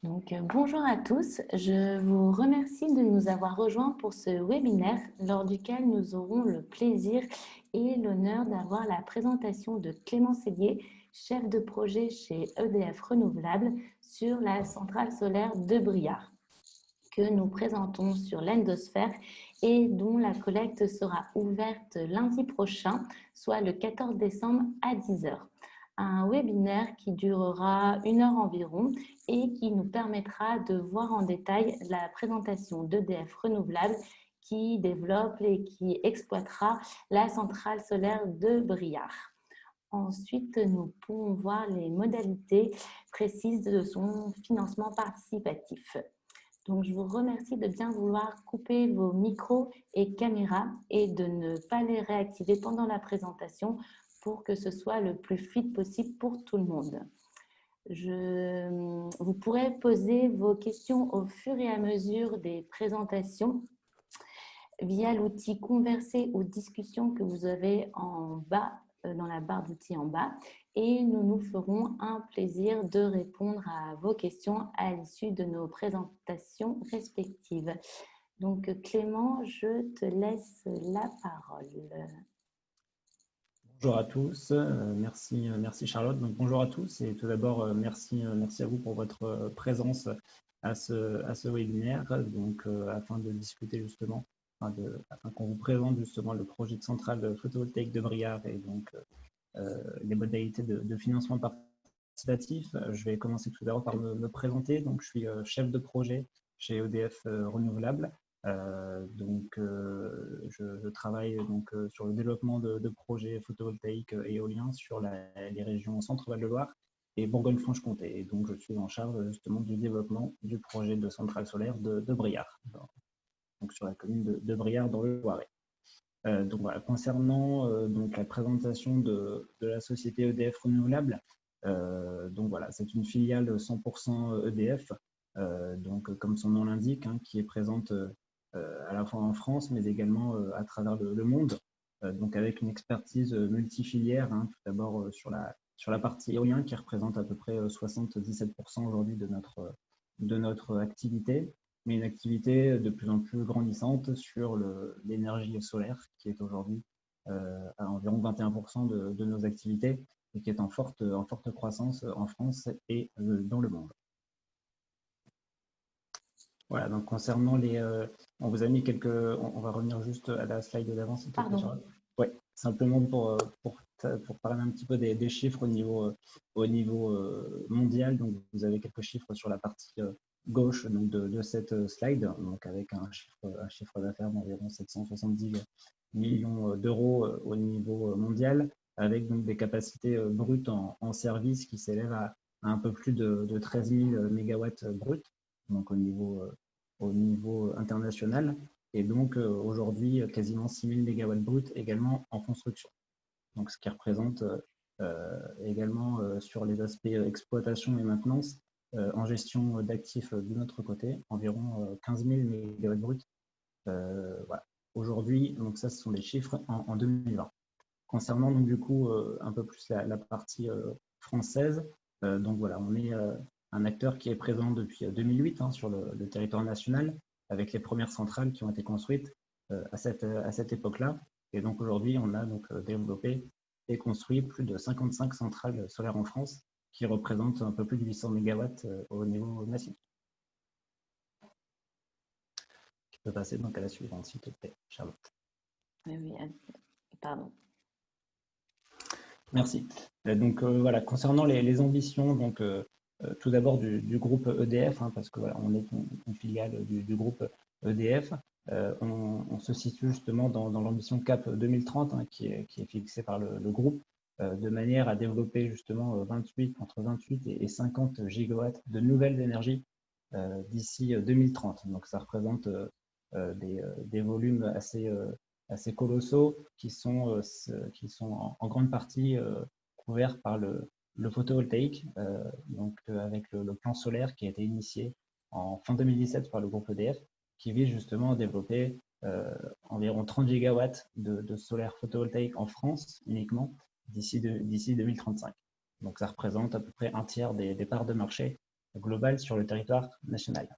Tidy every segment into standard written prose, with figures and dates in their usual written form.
Bonjour à tous, je vous remercie de nous avoir rejoints pour ce webinaire lors duquel nous aurons le plaisir et l'honneur d'avoir la présentation de Clément Sellier, chef de projet chez EDF Renouvelables sur la centrale solaire de Briare, que nous présentons sur l'Endosphère et dont la collecte sera ouverte lundi prochain, soit le 14 décembre à 10 heures. Un webinaire qui durera 1 heure environ et qui nous permettra de voir en détail la présentation d'EDF Renouvelables qui développe et qui exploitera la centrale solaire de Briare. Ensuite, nous pourrons voir les modalités précises de son financement participatif. Donc, je vous remercie de bien vouloir couper vos micros et caméras et de ne pas les réactiver pendant la présentation pour que ce soit le plus fluide possible pour tout le monde. Vous pourrez poser vos questions au fur et à mesure des présentations via l'outil Converser ou Discussion que vous avez en bas, dans la barre d'outils en bas, et nous nous ferons un plaisir de répondre à vos questions à l'issue de nos présentations respectives. Donc Clément, je te laisse la parole. Bonjour à tous, merci Charlotte. Donc, bonjour à tous et tout d'abord merci à vous pour votre présence à ce webinaire afin de discuter justement, afin qu'on vous présente justement le projet de centrale photovoltaïque de Briare et donc les modalités de financement participatif. Je vais commencer tout d'abord par me présenter. Donc, je suis chef de projet chez EDF Renouvelables. Je travaille sur le développement de projets photovoltaïques et éoliens sur les régions Centre-Val de Loire et Bourgogne-Franche-Comté. Et donc, je suis en charge justement du développement du projet de centrale solaire de Briare, donc sur la commune de Briare dans le Loiret. Concernant la présentation de la société EDF Renouvelable, c'est une filiale 100% EDF, comme son nom l'indique, qui est présente à la fois en France, mais également à travers le monde, avec une expertise multifilière, tout d'abord sur la partie éolien qui représente à peu près 77% aujourd'hui de notre activité, mais une activité de plus en plus grandissante sur l'énergie solaire qui est aujourd'hui à environ 21% de nos activités et qui est en forte croissance en France et dans le monde. Voilà, donc concernant on vous a mis on va revenir juste à la slide d'avant, s'il te plaît, Charlotte. Oui, simplement pour parler un petit peu des chiffres au niveau mondial. Donc, vous avez quelques chiffres sur la partie gauche de cette slide, donc avec un chiffre d'affaires d'environ 770 millions d'euros au niveau mondial, avec donc des capacités brutes en service qui s'élèvent à un peu plus de 13 000 mégawatts bruts, donc au niveau international, et donc aujourd'hui quasiment 6 000 mégawatts bruts également en construction. Donc ce qui représente également sur les aspects exploitation et maintenance, en gestion d'actifs de notre côté, environ 15 000 mégawatts bruts. Voilà. Aujourd'hui, donc ça, ce sont les chiffres en 2020. Concernant donc du coup un peu plus la partie française, on est un acteur qui est présent depuis 2008 sur le territoire national, avec les premières centrales qui ont été construites à cette époque-là. Et donc aujourd'hui, on a développé et construit plus de 55 centrales solaires en France, qui représentent un peu plus de 800 mégawatts au niveau national. Tu peux passer donc à la suivante, s'il te plaît, Charlotte. Oui, pardon. Merci. Voilà, concernant les ambitions, tout d'abord du groupe EDF, parce que voilà, on est une filiale du groupe EDF. On se situe justement dans l'ambition CAP 2030 qui est fixée par le groupe, de manière à développer justement entre 28 et 50 gigawatts de nouvelles énergies d'ici 2030. Donc ça représente des volumes assez colossaux qui sont en grande partie couverts par le photovoltaïque, avec le plan solaire qui a été initié en fin 2017 par le groupe EDF, qui vise justement à développer environ 30 gigawatts de solaire photovoltaïque en France uniquement d'ici 2035. Donc ça représente à peu près un tiers des parts de marché globale sur le territoire national.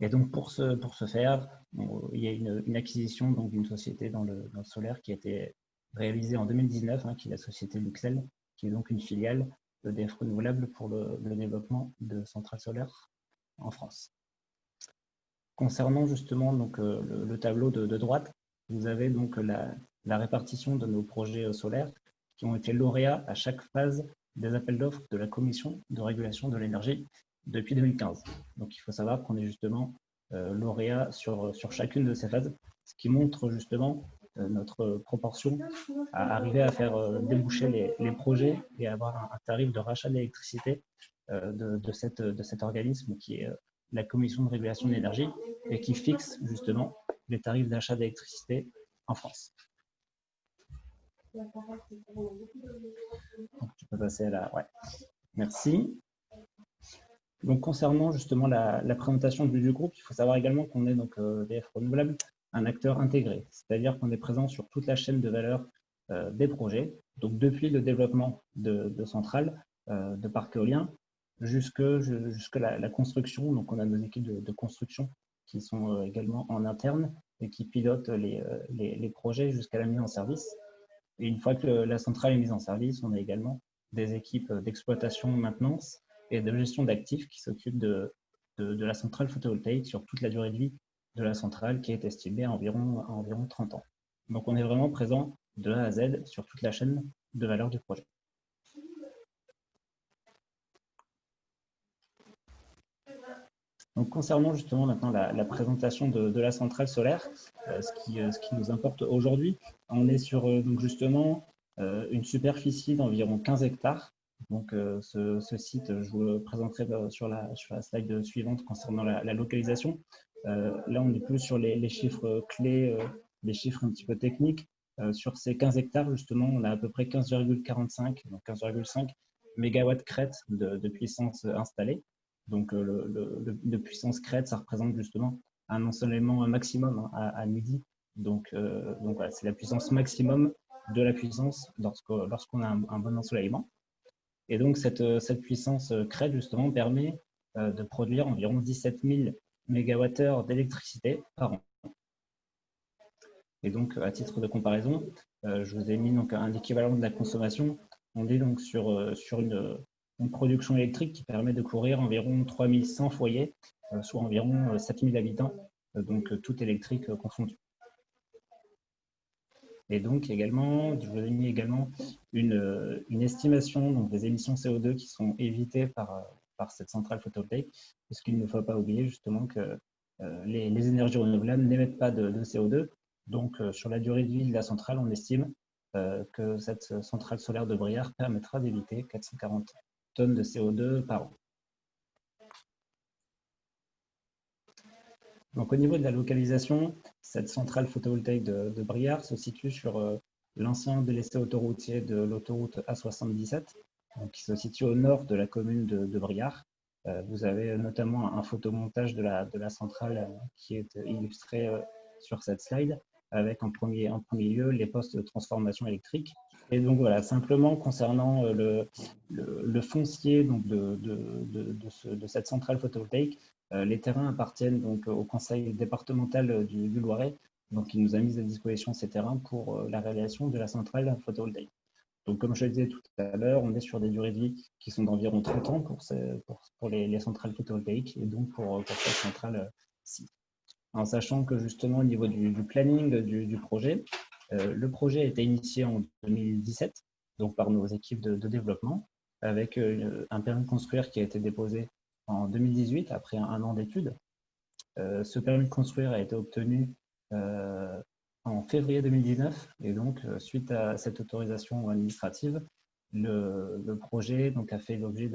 Et donc, pour ce faire, il y a une acquisition d'une société dans le solaire qui a été réalisée en 2019, qui est la société Luxel, qui est donc une filiale d'EDF Renouvelables pour le développement de centrales solaires en France. Concernant justement donc, le tableau de droite, vous avez donc la répartition de nos projets solaires qui ont été lauréats à chaque phase des appels d'offres de la Commission de régulation de l'énergie depuis 2015. Donc il faut savoir qu'on est justement lauréat sur chacune de ces phases, ce qui montre justement notre proportion à arriver à faire déboucher les projets et avoir un tarif de rachat d'électricité de cet organisme qui est la Commission de régulation de l'énergie et qui fixe justement les tarifs d'achat d'électricité en France. Donc, tu peux passer à la... Ouais. Merci. Donc, concernant justement la présentation du groupe, il faut savoir également qu'on est donc EDF Renouvelables, un acteur intégré, c'est-à-dire qu'on est présent sur toute la chaîne de valeur des projets, donc depuis le développement de centrales, de parcs éoliens, jusque la construction. Donc, on a nos équipes de construction qui sont également en interne et qui pilotent les projets jusqu'à la mise en service. Et une fois que la centrale est mise en service, on a également des équipes d'exploitation, maintenance et de gestion d'actifs qui s'occupent de la centrale photovoltaïque sur toute la durée de vie de la centrale qui est estimée à environ 30 ans. Donc, on est vraiment présent de A à Z sur toute la chaîne de valeur du projet. Donc, concernant justement maintenant la présentation de la centrale solaire, ce qui nous importe aujourd'hui, on est sur donc justement une superficie d'environ 15 hectares. Donc, ce site, je vous le présenterai sur la slide suivante concernant la localisation. Là, on est plus sur les chiffres clés, les chiffres un petit peu techniques. Sur ces 15 hectares, justement, on a à peu près 15,45, donc 15,5 mégawatts crête de puissance installée. Donc, de puissance crête, ça représente justement un ensoleillement maximum à midi. Donc voilà, c'est la puissance maximum de la puissance lorsqu'on a un bon ensoleillement. Et donc, cette puissance crête, justement, permet de produire environ 17 000 mégawattheures d'électricité par an. Et donc, à titre de comparaison, je vous ai mis donc un équivalent de la consommation. On est donc sur une production électrique qui permet de couvrir environ 3100 foyers, soit environ 7000 habitants, donc tout électrique confondu. Et donc également, je vous ai mis également une estimation donc, des émissions CO2 qui sont évitées par cette centrale photovoltaïque, puisqu'il ne faut pas oublier justement que les énergies renouvelables n'émettent pas de CO2. Donc sur la durée de vie de la centrale, on estime que cette centrale solaire de Briare permettra d'éviter 440 tonnes de CO2 par an. Donc, au niveau de la localisation, cette centrale photovoltaïque de Briare se situe sur l'ancien délaissé autoroutier de l'autoroute A77, qui se situe au nord de la commune de Briare. Vous avez notamment un photomontage de la centrale qui est illustré sur cette slide, avec en premier lieu les postes de transformation électrique. Et donc voilà, simplement concernant le foncier donc de cette centrale photovoltaïque, les terrains appartiennent donc au conseil départemental du Loiret, donc il nous a mis à disposition ces terrains pour la réalisation de la centrale photovoltaïque. Donc comme je le disais tout à l'heure, on est sur des durées de vie qui sont d'environ 30 ans pour les centrales photovoltaïques et donc pour cette centrale-ci. En sachant que justement au niveau du planning du projet, le projet a été initié en 2017 donc par nos équipes de développement avec un permis de construire qui a été déposé en 2018 après un an d'études. Ce permis de construire a été obtenu en février 2019 et donc suite à cette autorisation administrative, le projet donc, a fait l'objet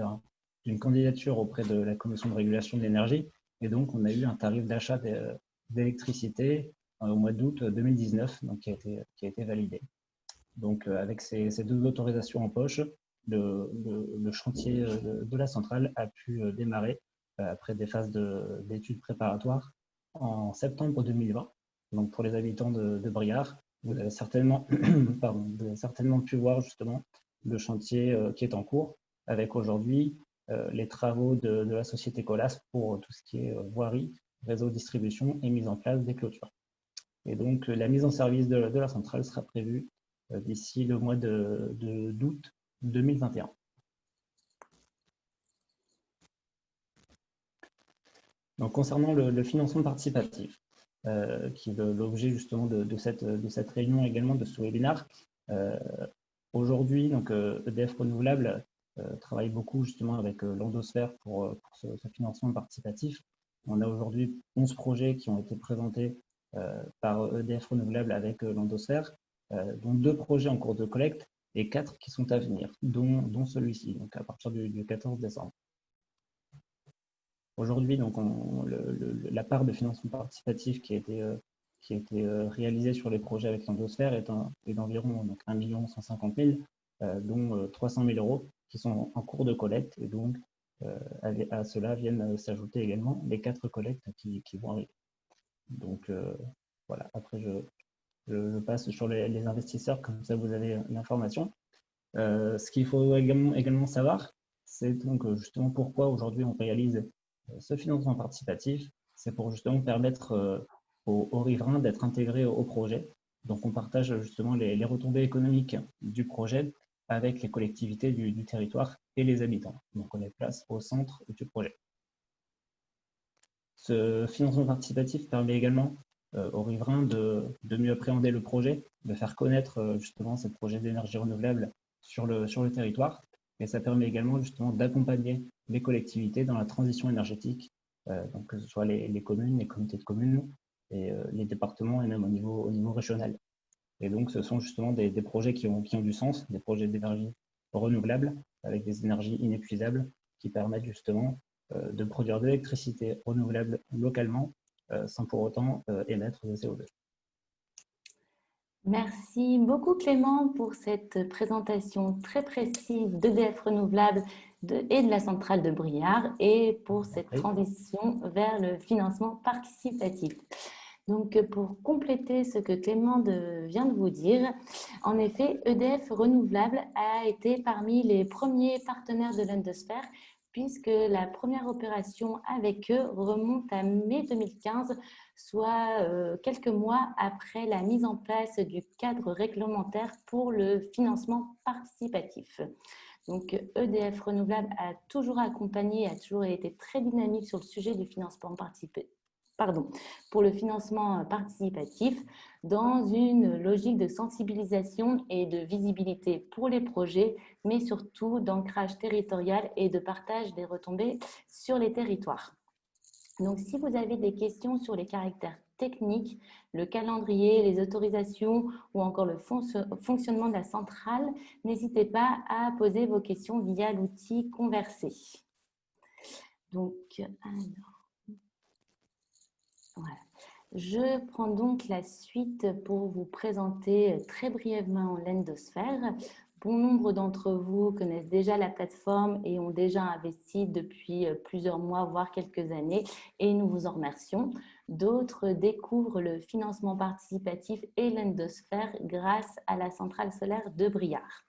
d'une candidature auprès de la Commission de régulation de l'énergie et donc on a eu un tarif d'achat d'électricité au mois d'août 2019 donc, qui a été validé. Donc avec ces deux autorisations en poche, le chantier de la centrale a pu démarrer après des phases d'études préparatoires en septembre 2020. Donc pour les habitants de Briare, vous avez certainement, vous avez certainement pu voir justement le chantier qui est en cours, avec aujourd'hui les travaux de la société Colas pour tout ce qui est voirie, réseau de distribution et mise en place des clôtures. Et donc, la mise en service de la centrale sera prévue d'ici le mois d'août 2021. Donc, concernant le financement participatif, qui est l'objet justement de cette réunion également, de ce webinaire, aujourd'hui, EDF Renouvelable travaille beaucoup justement avec l'Endosphère pour ce financement participatif. On a aujourd'hui 11 projets qui ont été présentés par EDF Renouvelable avec l'Endosphère, dont 2 projets en cours de collecte et 4 qui sont à venir, dont celui-ci, donc à partir du 14 décembre. Aujourd'hui, la part de financement participatif qui a été réalisée sur les projets avec l'Endosphère est d'environ 1 150 000, dont 300 000 euros qui sont en cours de collecte. Et donc, à cela viennent s'ajouter également les 4 collectes qui vont arriver. Donc, voilà. Après, je passe sur les investisseurs, comme ça vous avez l'information. Ce qu'il faut également savoir, c'est donc justement pourquoi aujourd'hui on réalise ce financement participatif. C'est pour justement permettre aux riverains d'être intégrés au projet. Donc on partage justement les retombées économiques du projet avec les collectivités du territoire et les habitants. Donc on les place au centre du projet. Ce financement participatif permet également aux riverains de mieux appréhender le projet, de faire connaître justement ce projet d'énergie renouvelable sur le territoire. Et ça permet également justement d'accompagner les collectivités dans la transition énergétique, donc que ce soit les communes, les comités de communes, et les départements et même au niveau régional. Et donc ce sont justement des projets qui ont du sens, des projets d'énergie renouvelable avec des énergies inépuisables qui permettent justement de produire de l'électricité renouvelable localement sans pour autant émettre de CO2. Merci beaucoup Clément pour cette présentation très précise d'EDF Renouvelable et de la centrale de Briare et pour cette transition vers le financement participatif. Donc, pour compléter ce que Clément vient de vous dire, en effet, EDF Renouvelable a été parmi les premiers partenaires de l'Endosphère puisque la première opération avec eux remonte à mai 2015, soit quelques mois après la mise en place du cadre réglementaire pour le financement participatif. Donc, EDF Renouvelable a toujours accompagné, a toujours été très dynamique sur le sujet du financement participatif. Pour le financement participatif dans une logique de sensibilisation et de visibilité pour les projets, mais surtout d'ancrage territorial et de partage des retombées sur les territoires. Donc, si vous avez des questions sur les caractères techniques, le calendrier, les autorisations ou encore le fonctionnement de la centrale, n'hésitez pas à poser vos questions via l'outil Converser. Donc, alors... Voilà. Je prends donc la suite pour vous présenter très brièvement l'Endosphère. Bon nombre d'entre vous connaissent déjà la plateforme et ont déjà investi depuis plusieurs mois, voire quelques années, et nous vous en remercions. D'autres découvrent le financement participatif et l'Endosphère grâce à la centrale solaire de Briare.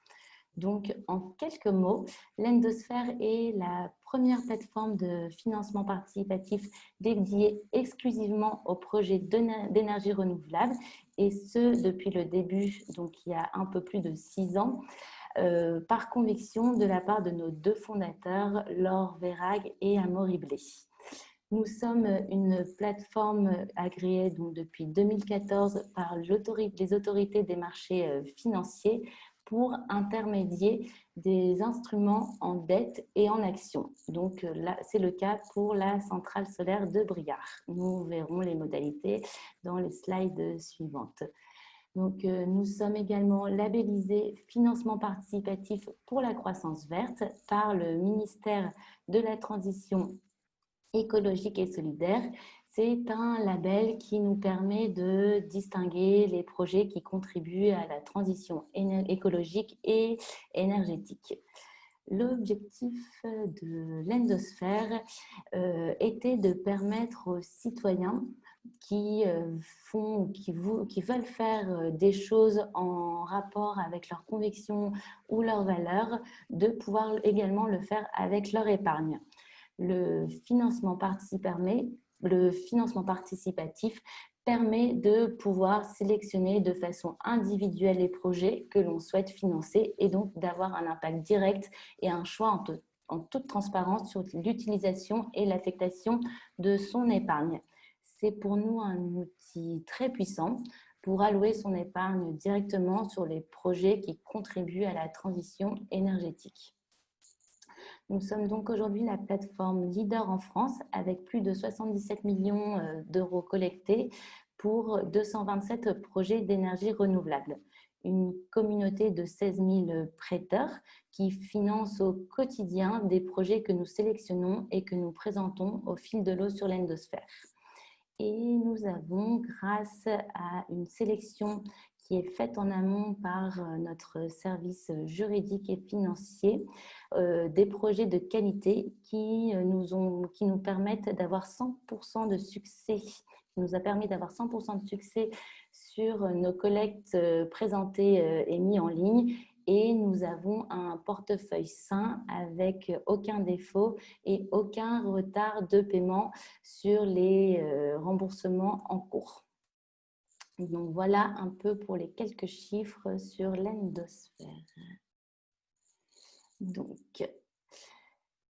Donc, en quelques mots, l'Endosphère est la première plateforme de financement participatif dédiée exclusivement aux projets d'énergie renouvelable, et ce, depuis le début, donc il y a un peu plus de 6 ans, par conviction de la part de nos 2 fondateurs, Laure Verhaeghe et Amaury Blé. Nous sommes une plateforme agréée donc, depuis 2014 par les autorités des marchés financiers pour intermédier des instruments en dette et en action. Donc là, c'est le cas pour la centrale solaire de Briare. Nous verrons les modalités dans les slides suivantes. Donc, nous sommes également labellisés financement participatif pour la croissance verte par le ministère de la Transition écologique et solidaire. C'est un label qui nous permet de distinguer les projets qui contribuent à la transition écologique et énergétique. L'objectif de l'Endosphère était de permettre aux citoyens qui qui veulent faire des choses en rapport avec leurs convictions ou leurs valeurs, de pouvoir également le faire avec leur épargne. Le financement participatif permet de pouvoir sélectionner de façon individuelle les projets que l'on souhaite financer et donc d'avoir un impact direct et un choix en toute transparence sur l'utilisation et l'affectation de son épargne. C'est pour nous un outil très puissant pour allouer son épargne directement sur les projets qui contribuent à la transition énergétique. Nous sommes donc aujourd'hui la plateforme leader en France avec plus de 77 millions d'euros collectés pour 227 projets d'énergie renouvelable. Une communauté de 16 000 prêteurs qui financent au quotidien des projets que nous sélectionnons et que nous présentons au fil de l'eau sur l'endosphère. Et nous avons, grâce à une sélection qui est faite en amont par notre service juridique et financier, des projets de qualité qui nous permettent d'avoir 100% de succès, qui nous a permis d'avoir 100% de succès sur nos collectes présentées et mises en ligne. Et nous avons un portefeuille sain avec aucun défaut et aucun retard de paiement sur les remboursements en cours. Donc voilà un peu pour les quelques chiffres sur l'endosphère.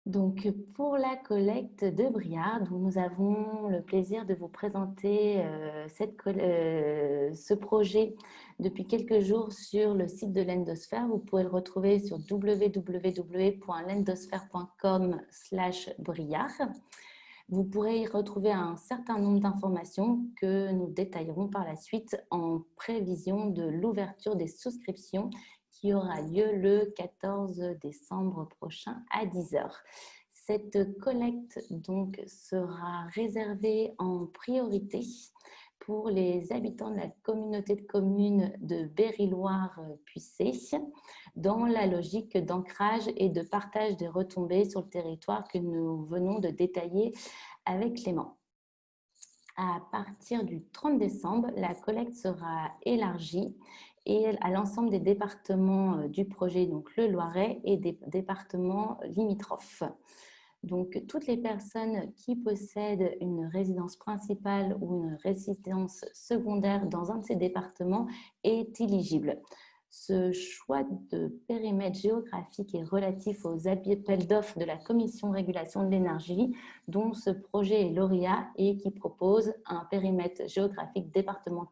Donc, pour la collecte de Briard, nous avons le plaisir de vous présenter ce projet depuis quelques jours sur le site de l'endosphère. Vous pouvez le retrouver sur www.lendosphère.com/Briard. Vous pourrez y retrouver un certain nombre d'informations que nous détaillerons par la suite en prévision de l'ouverture des souscriptions qui aura lieu le 14 décembre prochain à 10 h. Cette collecte donc sera réservée en priorité pour les habitants de la communauté de communes de Berry-Loire-Puissé dans la logique d'ancrage et de partage des retombées sur le territoire que nous venons de détailler avec Clément. À partir du 30 décembre, la collecte sera élargie et à l'ensemble des départements du projet, donc le Loiret et des départements limitrophes. Donc, toutes les personnes qui possèdent une résidence principale ou une résidence secondaire dans un de ces départements est éligible. Ce choix de périmètre géographique est relatif aux appels d'offres de la Commission de régulation de l'énergie, dont ce projet est lauréat et qui propose un périmètre géographique département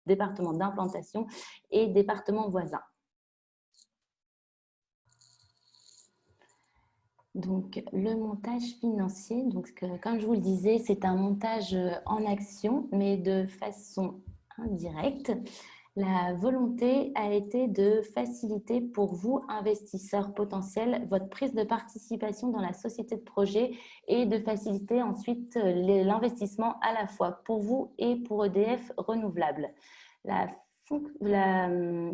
d'implantation et département voisin. Donc, le montage financier, donc, comme je vous le disais, c'est un montage en action, mais de façon indirecte. La volonté a été de faciliter pour vous, investisseurs potentiels, votre prise de participation dans la société de projet et de faciliter ensuite l'investissement à la fois pour vous et pour EDF Renouvelables. La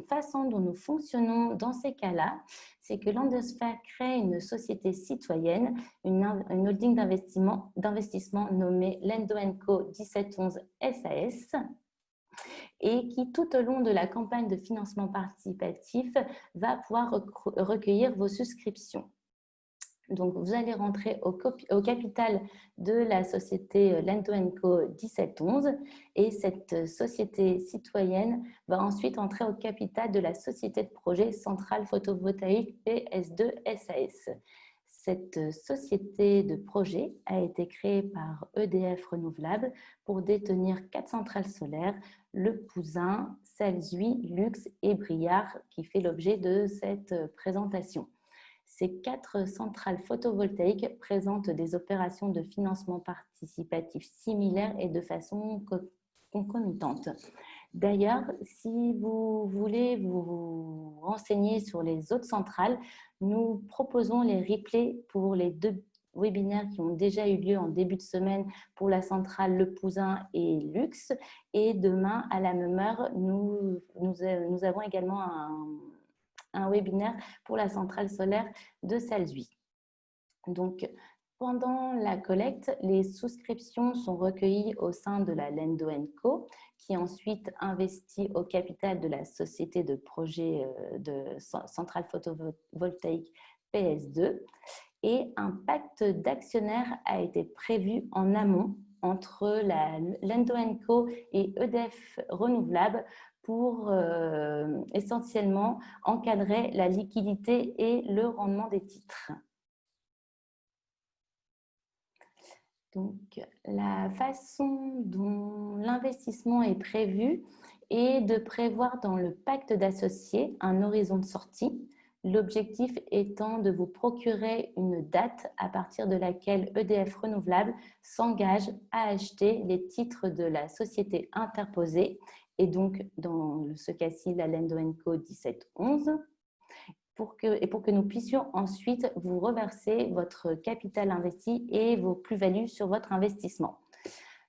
façon dont nous fonctionnons dans ces cas-là, c'est que l'endosphère crée une société citoyenne, une holding d'investissement nommée Lendo & Co 1711 SAS, et qui, tout au long de la campagne de financement participatif, va pouvoir recueillir vos souscriptions. Donc, vous allez rentrer au capital de la société Lendo & Co 1711 et cette société citoyenne va ensuite entrer au capital de la société de projet Centrale Photovoltaïque PS2 SAS. Cette société de projet a été créée par EDF Renouvelables pour détenir 4 centrales solaires, Le Pouzin, Salzuy, Lux et Briard, qui fait l'objet de cette présentation. Ces 4 centrales photovoltaïques présentent des opérations de financement participatif similaires et de façon concomitante. D'ailleurs, si vous voulez vous renseigner sur les autres centrales, nous proposons les replays pour les 2 webinaires qui ont déjà eu lieu en début de semaine pour la centrale Le Pouzin et Lux. Et demain, à la même heure, nous avons également un webinaire pour la centrale solaire de Salzuy. Donc, Pendant la collecte, les souscriptions sont recueillies au sein de la Lendo Co, qui ensuite investit au capital de la société de projet de centrale photovoltaïque PS2. Et un pacte d'actionnaires a été prévu en amont entre la Lendo Co et EDF Renouvelables pour essentiellement encadrer la liquidité et le rendement des titres. Donc, la façon dont l'investissement est prévu est de prévoir dans le pacte d'associés un horizon de sortie, l'objectif étant de vous procurer une date à partir de laquelle EDF Renouvelable s'engage à acheter les titres de la société interposée, et donc dans ce cas-ci la Lendo Co 1711, pour que nous puissions ensuite vous reverser votre capital investi et vos plus-values sur votre investissement.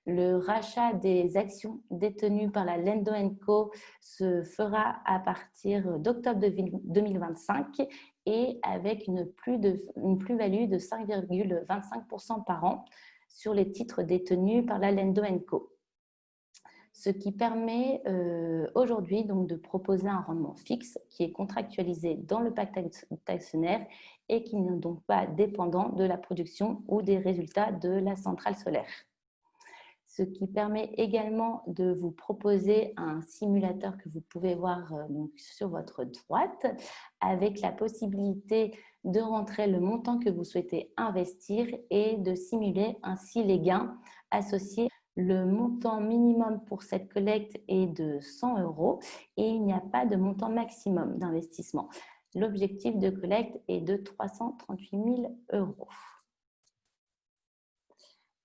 Le rachat des actions détenues par la Lendo Co se fera à partir d'octobre 2025 et avec une plus-value de 5,25% par an sur les titres détenus par la Lendo Co. Ce qui permet aujourd'hui donc de proposer un rendement fixe qui est contractualisé dans le pacte actionnaire et qui n'est donc pas dépendant de la production ou des résultats de la centrale solaire. Ce qui permet également de vous proposer un simulateur que vous pouvez voir donc sur votre droite, avec la possibilité de rentrer le montant que vous souhaitez investir et de simuler ainsi les gains associés. Le montant minimum pour cette collecte est de 100 € et il n'y a pas de montant maximum d'investissement. L'objectif de collecte est de 338 000 €.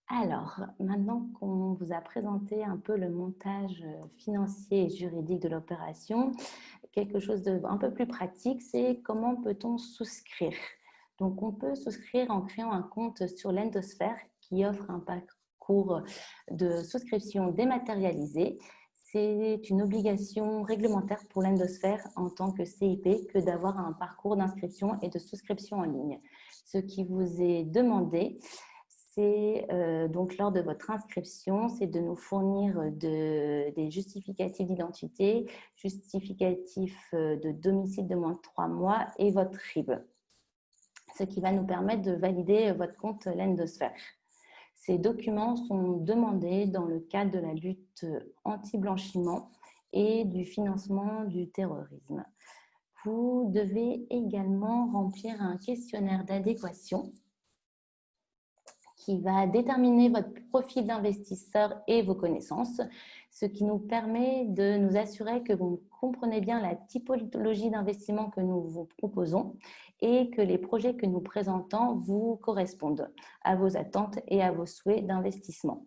Alors, maintenant qu'on vous a présenté un peu le montage financier et juridique de l'opération, quelque chose d'un peu plus pratique, c'est comment peut-on souscrire. Donc, on peut souscrire en créant un compte sur l'Endosphère qui offre un parcours de souscription dématérialisé. C'est une obligation réglementaire pour l'Endosphère en tant que CIP que d'avoir un parcours d'inscription et de souscription en ligne. Ce qui vous est demandé, c'est donc lors de votre inscription, c'est de nous fournir des justificatifs d'identité, justificatifs de domicile de moins de 3 mois et votre RIB, ce qui va nous permettre de valider votre compte l'Endosphère. Ces documents sont demandés dans le cadre de la lutte anti-blanchiment et du financement du terrorisme. Vous devez également remplir un questionnaire d'adéquation qui va déterminer votre profil d'investisseur et vos connaissances, ce qui nous permet de nous assurer que vous comprenez bien la typologie d'investissement que nous vous proposons et que les projets que nous présentons vous correspondent à vos attentes et à vos souhaits d'investissement.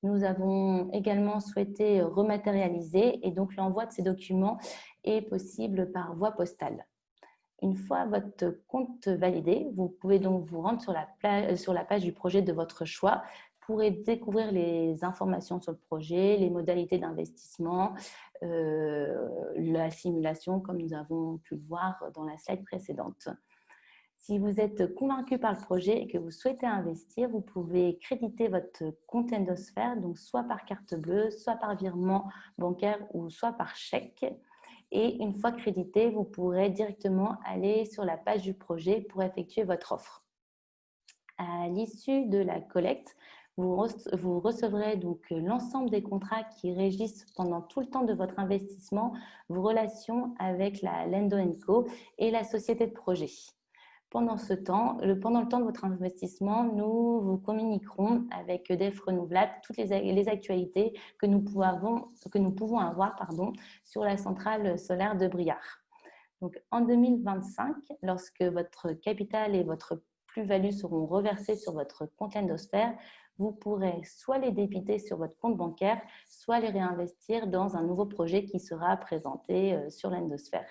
Nous avons également souhaité rematérialiser et donc l'envoi de ces documents est possible par voie postale. Une fois votre compte validé, vous pouvez donc vous rendre sur la page du projet de votre choix pour découvrir les informations sur le projet, les modalités d'investissement, la simulation comme nous avons pu le voir dans la slide précédente. Si vous êtes convaincu par le projet et que vous souhaitez investir, vous pouvez créditer votre compte Endosphère, donc soit par carte bleue, soit par virement bancaire ou soit par chèque. Et une fois crédité, vous pourrez directement aller sur la page du projet pour effectuer votre offre. À l'issue de la collecte, vous recevrez donc l'ensemble des contrats qui régissent pendant tout le temps de votre investissement vos relations avec la Lendo Co et la société de projet. Pendant le temps de votre investissement, nous vous communiquerons avec EDF Renouvelable toutes les actualités que nous pouvons avoir sur la centrale solaire de Briare. Donc, en 2025, lorsque votre capital et votre plus-value seront reversés sur votre compte Endosphère, vous pourrez soit les débiter sur votre compte bancaire, soit les réinvestir dans un nouveau projet qui sera présenté sur l'Endosphère.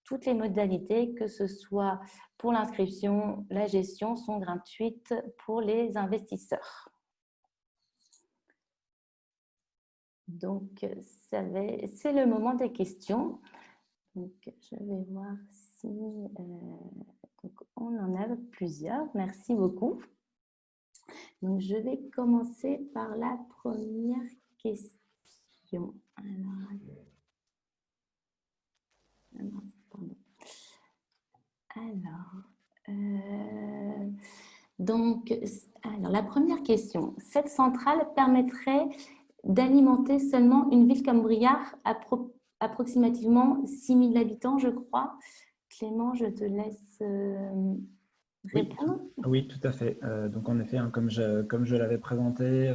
Toutes les modalités, que ce soit pour l'inscription, la gestion, sont gratuites pour les investisseurs. Donc, c'est le moment des questions. Donc, je vais voir si donc on en a plusieurs. Merci beaucoup. Donc, je vais commencer par la première question. Alors, la première question. Cette centrale permettrait d'alimenter seulement une ville comme Briare, approximativement 6000 habitants, je crois. Clément, je te laisse répondre. Oui, tout à fait. Donc en effet, hein, comme je l'avais présenté,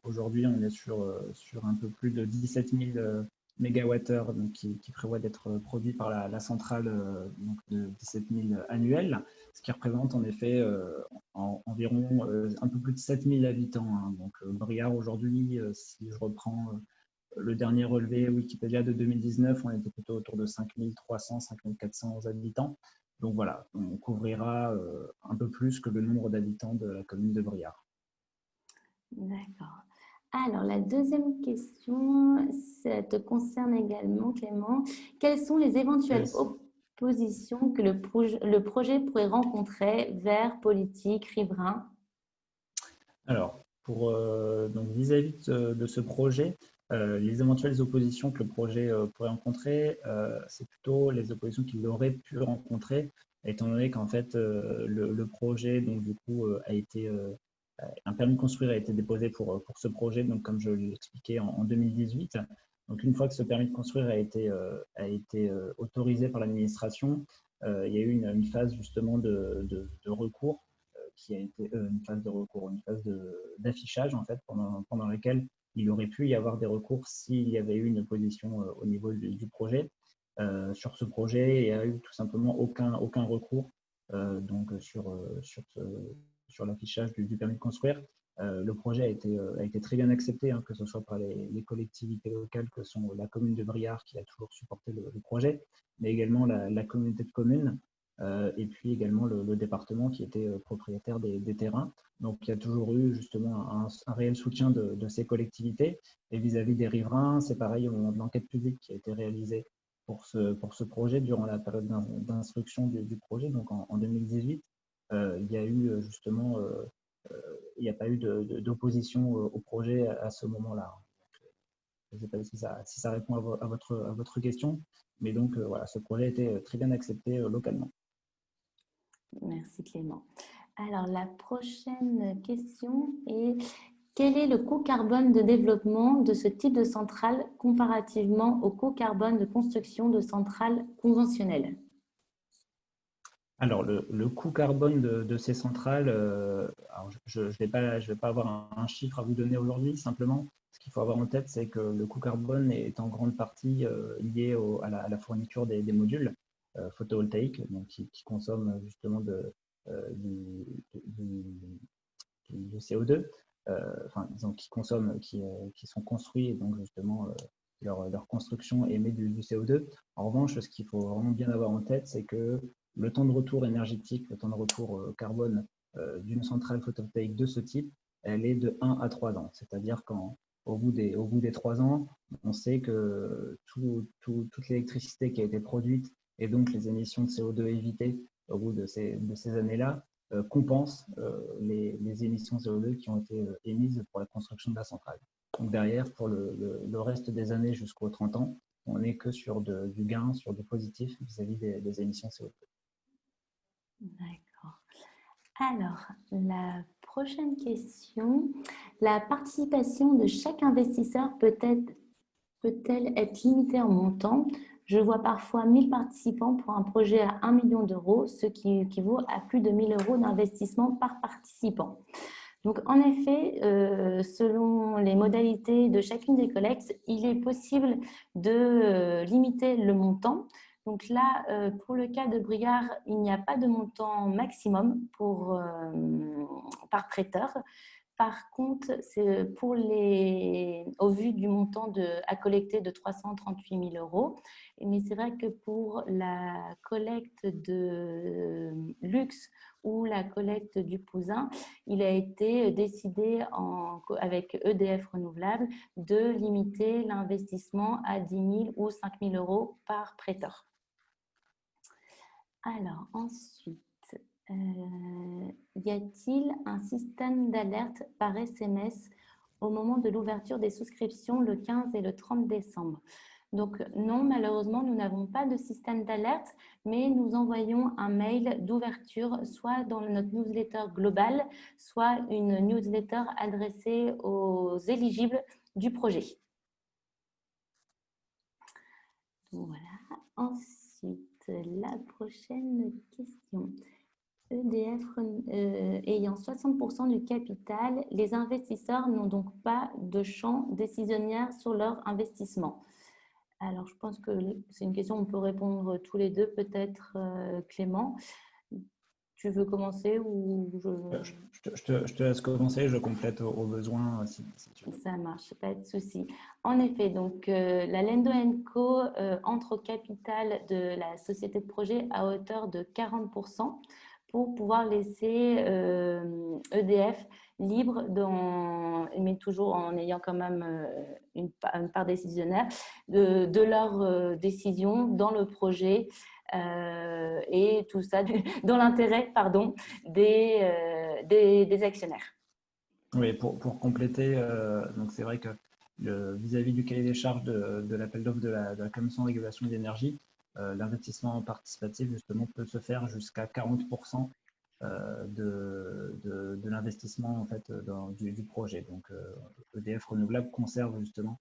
aujourd'hui on est sur un peu plus de 17 000 mégawattheures donc, qui prévoient d'être produits par la centrale donc de 17 000 annuels, ce qui représente en effet environ un peu plus de 7 000 habitants. Hein. Donc Briare aujourd'hui, si je reprends le dernier relevé Wikipédia de 2019, on était plutôt autour de 5 300, 5 400 habitants. Donc voilà, on couvrira un peu plus que le nombre d'habitants de la commune de Briare. D'accord. Alors, la deuxième question, ça te concerne également, Clément. Quelles sont les éventuelles oppositions que le projet pourrait rencontrer vers politique, riverains? Alors, donc vis-à-vis de ce projet, les éventuelles oppositions que le projet pourrait rencontrer, c'est plutôt les oppositions qu'il aurait pu rencontrer, étant donné qu'en fait, le projet, donc du coup, un permis de construire a été déposé pour ce projet, donc comme je l'ai expliqué en 2018. Donc une fois que ce permis de construire a été autorisé par l'administration, il y a eu une phase justement de recours qui a été une phase de recours, une phase d'affichage en fait pendant laquelle il aurait pu y avoir des recours s'il y avait eu une opposition au niveau du projet. Sur ce projet, il n'y a eu tout simplement aucun recours donc sur l'affichage du permis de construire. Le projet a été très bien accepté, hein, que ce soit par les collectivités locales que sont la commune de Briare qui a toujours supporté le projet, mais également la communauté de communes et puis également le département qui était propriétaire des terrains. Donc il y a toujours eu justement un réel soutien de ces collectivités. Et vis-à-vis des riverains, c'est pareil au moment de l'enquête publique qui a été réalisée pour ce projet durant la période d'instruction du projet, donc en 2018. Il y a eu justement, il n'y a pas eu d'opposition au projet à ce moment-là. Je ne sais pas si ça répond à votre question, mais donc voilà, ce projet a été très bien accepté localement. Merci Clément. Alors, la prochaine question est: quel est le coût carbone de développement de ce type de centrale comparativement au coût carbone de construction de centrales conventionnelles? Alors, le coût carbone de ces centrales, alors je ne vais pas avoir un chiffre à vous donner aujourd'hui. Simplement, ce qu'il faut avoir en tête, c'est que le coût carbone est en grande partie lié à la fourniture des modules photovoltaïques donc qui consomment justement du CO2, enfin, disons, qui sont construits et donc justement leur construction émet du CO2. En revanche, ce qu'il faut vraiment bien avoir en tête, c'est que le temps de retour énergétique, le temps de retour carbone d'une centrale photovoltaïque de ce type, elle est de 1 à 3 ans. C'est-à-dire qu'au bout des 3 ans, on sait que toute l'électricité qui a été produite et donc les émissions de CO2 évitées au bout de ces années-là compense les émissions CO2 qui ont été émises pour la construction de la centrale. Donc derrière, pour le reste des années jusqu'aux 30 ans, on n'est que sur du gain, sur du positif vis-à-vis des émissions CO2. D'accord. Alors, la prochaine question: la participation de chaque investisseur peut-elle être limitée en montant? Je vois parfois 1000 participants pour un projet à 1 million d'euros, ce qui équivaut à plus de 1000 euros d'investissement par participant. Donc, en effet, selon les modalités de chacune des collectes, il est possible de limiter le montant. Donc là, pour le cas de Briare, il n'y a pas de montant maximum par prêteur. Par contre, c'est au vu du montant à collecter de 338 000 euros, mais c'est vrai que pour la collecte de luxe ou la collecte du Pouzin, il a été décidé avec EDF Renouvelables de limiter l'investissement à 10 000 ou 5 000 euros par prêteur. Alors ensuite, il y a-t-il un système d'alerte par SMS au moment de l'ouverture des souscriptions le 15 et le 30 décembre? Donc non, malheureusement, nous n'avons pas de système d'alerte, mais nous envoyons un mail d'ouverture, soit dans notre newsletter globale, soit une newsletter adressée aux éligibles du projet. Voilà. Ensuite, la prochaine question. EDF ayant 60% du capital, les investisseurs n'ont donc pas de champ décisionnaire sur leur investissement. Alors, je pense que c'est une question qu'on peut répondre tous les deux, peut-être Clément. Tu veux commencer ou je te laisse commencer, je complète au besoin si tu veux. Ça marche, pas de souci. En effet, donc la Lendo & Co entre au capital de la société de projet à hauteur de 40% pour pouvoir laisser EDF libre, mais toujours en ayant quand même une part décisionnaire, de leurs décisions dans le projet et tout ça dans l'intérêt des actionnaires. Oui, pour compléter, donc c'est vrai que vis-à-vis du cahier des charges de l'appel d'offres de la Commission de régulation de l'énergie, l'investissement participatif justement peut se faire jusqu'à 40% de l'investissement en fait du projet. Donc EDF Renouvelable conserve justement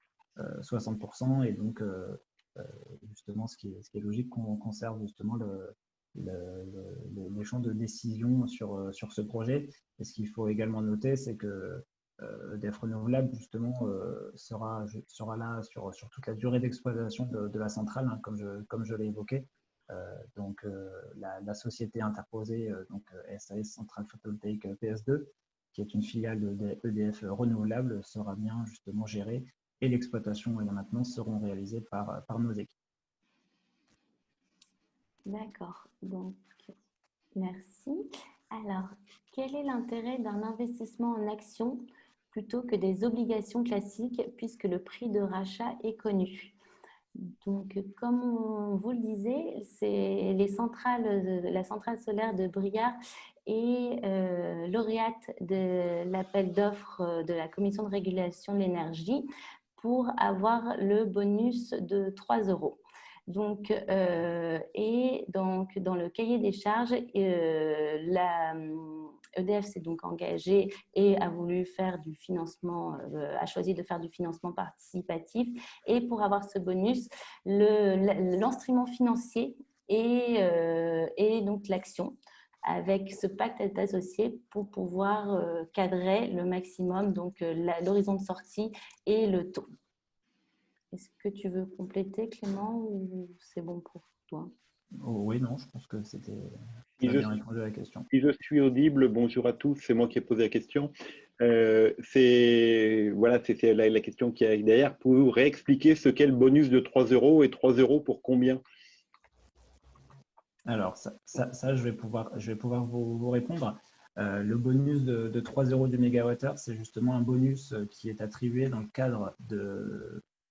60% et donc justement ce qui est logique qu'on conserve justement les champs de décision sur ce projet. Et ce qu'il faut également noter, c'est que EDF Renouvelable justement sera là sur toute la durée d'exploitation de la centrale, hein, comme je l'ai évoqué. Donc la société interposée, donc SAS Centrale Photovoltaïque PS2, qui est une filiale de EDF Renouvelable, sera bien justement gérée et l'exploitation et la maintenance seront réalisées par nos équipes. D'accord, donc merci. Alors, quel est l'intérêt d'un investissement en actions plutôt que des obligations classiques puisque le prix de rachat est connu? Donc, comme on vous le disait, c'est la centrale solaire de Briare est lauréate de l'appel d'offres de la Commission de régulation de l'énergie pour avoir le bonus de 3 €. Donc, et donc, dans le cahier des charges, EDF s'est donc engagé et a voulu faire du financement, a choisi de faire du financement participatif. Et pour avoir ce bonus, l'instrument financier et donc l'action avec ce pacte est associé pour pouvoir cadrer le maximum, donc l'horizon de sortie et le taux. Est-ce que tu veux compléter, Clément, ou c'est bon pour toi? Oui, non, je pense que c'était bien répondu à la question. Si je suis audible, bonjour à tous, c'est moi qui ai posé la question. C'est la question qui arrive derrière. Pouvez-vous réexpliquer ce qu'est le bonus de 3 € et 3 € pour combien? Alors, ça je vais pouvoir vous répondre. Le bonus de 3 € du mégawattheure, c'est justement un bonus qui est attribué dans le cadre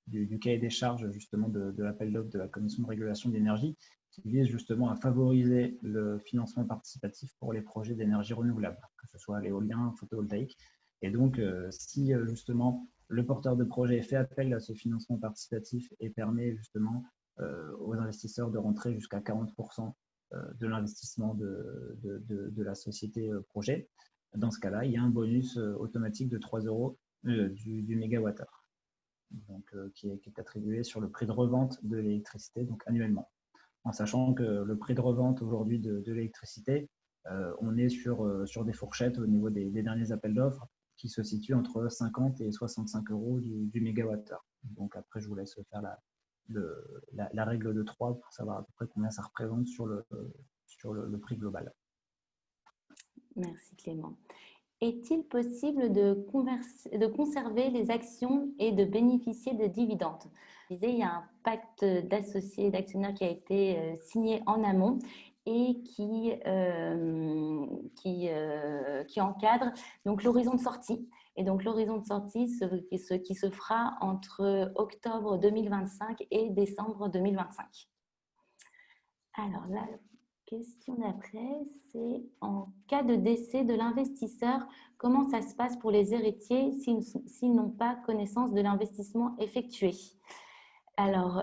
du cahier des charges justement de l'appel d'offres de la Commission de régulation de l'énergie, qui vise justement à favoriser le financement participatif pour les projets d'énergie renouvelable, que ce soit l'éolien, photovoltaïque. Et donc, si justement le porteur de projet fait appel à ce financement participatif et permet justement aux investisseurs de rentrer jusqu'à 40% de l'investissement de la société projet, dans ce cas-là, il y a un bonus automatique de 3 € du mégawattheure. Donc, qui est attribué sur le prix de revente de l'électricité, donc annuellement. En sachant que le prix de revente aujourd'hui de l'électricité, on est sur des fourchettes au niveau des derniers appels d'offres qui se situent entre 50 et 65 € du mégawattheure. Donc après, je vous laisse faire la règle de 3 pour savoir à peu près combien ça représente sur le prix global. Merci Clément. Est-il possible de conserver les actions et de bénéficier de dividendes? Il y a un pacte d'associés et d'actionnaires qui a été signé en amont et qui encadre donc l'horizon de sortie. Et donc l'horizon de sortie, ce qui se fera entre octobre 2025 et décembre 2025. Alors la question d'après, c'est en cas de décès de l'investisseur, comment ça se passe pour les héritiers s'ils n'ont pas connaissance de l'investissement effectué? Alors,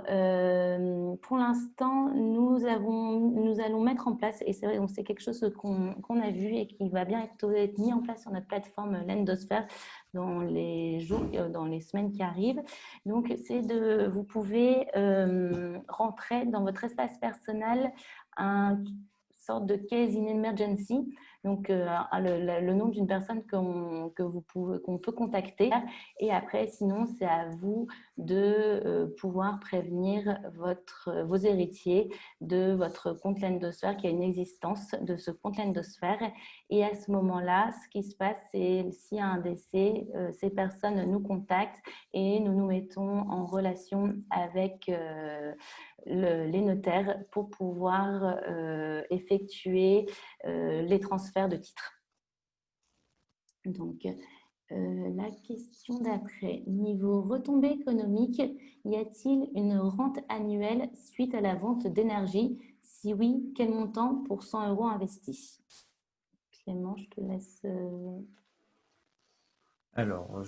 pour l'instant, nous allons mettre en place, et c'est vrai, c'est quelque chose qu'on a vu et qui va bien être mis en place sur notre plateforme Lendosphère dans les jours, dans les semaines qui arrivent. Donc, vous pouvez rentrer dans votre espace personnel une sorte de case in emergency, donc le nom d'une personne qu'on peut contacter. Et après, sinon, c'est à vous de pouvoir prévenir vos héritiers de votre compte Lendosphère, qui a une existence de ce compte Lendosphère. Et à ce moment-là, ce qui se passe, c'est s'il y a un décès, ces personnes nous contactent et nous nous mettons en relation avec les notaires pour pouvoir effectuer les transferts de titres. Donc, la question d'après, niveau retombées économiques, y a-t-il une rente annuelle suite à la vente d'énergie? Si oui, quel montant pour 100 € investis? Clément, je te laisse. Alors,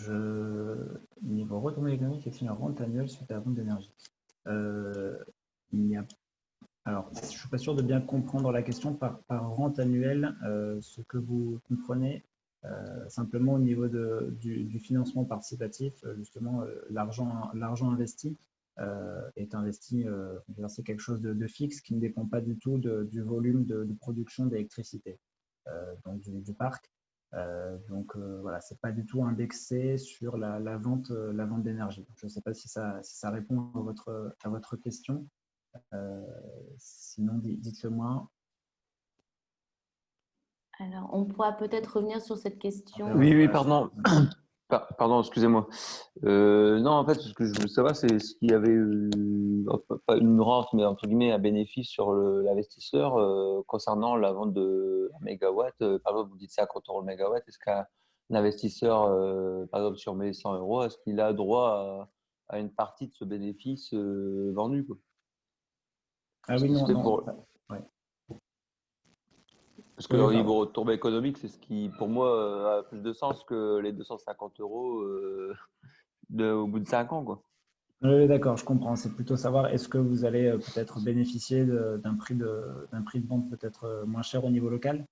niveau retombées économiques, y a-t-il une rente annuelle suite à la vente d'énergie? Alors, je ne suis pas sûr de bien comprendre la question par rente annuelle, ce que vous comprenez. Simplement au niveau du financement participatif, justement, l'argent investi est investi, c'est quelque chose de fixe qui ne dépend pas du tout du volume de production d'électricité, donc du parc. Donc voilà, c'est pas du tout indexé sur la vente d'énergie. Je ne sais pas si ça répond à votre question. Sinon, dites-le moi. Alors, on pourra peut-être revenir sur cette question. Oui, pardon. Pardon, excusez-moi. Non, en fait, ce que je veux savoir, c'est ce qu'il y avait pas une rente, mais entre guillemets un bénéfice sur l'investisseur concernant la vente de 1 mégawatt. Par exemple, vous dites 50 € le mégawatt. Est-ce qu'un investisseur, par exemple, si on met 100 €, est-ce qu'il a droit à une partie de ce bénéfice vendu, quoi? Ah oui, non. Ouais. Parce que le niveau retombée économique, c'est ce qui, pour moi, a plus de sens que les 250 € au bout de 5 ans, quoi. Oui, d'accord, je comprends. C'est plutôt savoir, est-ce que vous allez peut-être bénéficier d'un prix de vente peut-être moins cher au niveau local?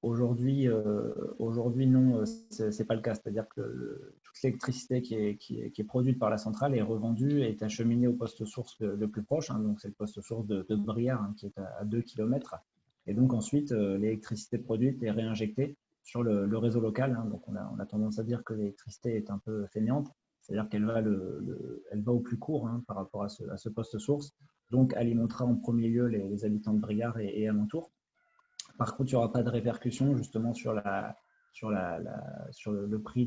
Aujourd'hui, non, c'est pas le cas. C'est-à-dire que toute l'électricité qui est produite par la centrale est revendue et est acheminée au poste source le plus proche. Donc, c'est le poste source de Briare, qui est à 2 km. Et donc, ensuite, l'électricité produite est réinjectée sur le réseau local. Donc, on a tendance à dire que l'électricité est un peu fainéante. C'est-à-dire qu'elle va, elle va au plus court par rapport à ce poste source, donc alimentera en premier lieu les habitants de Briare et alentours. Par contre, il n'y aura pas de répercussion justement sur le prix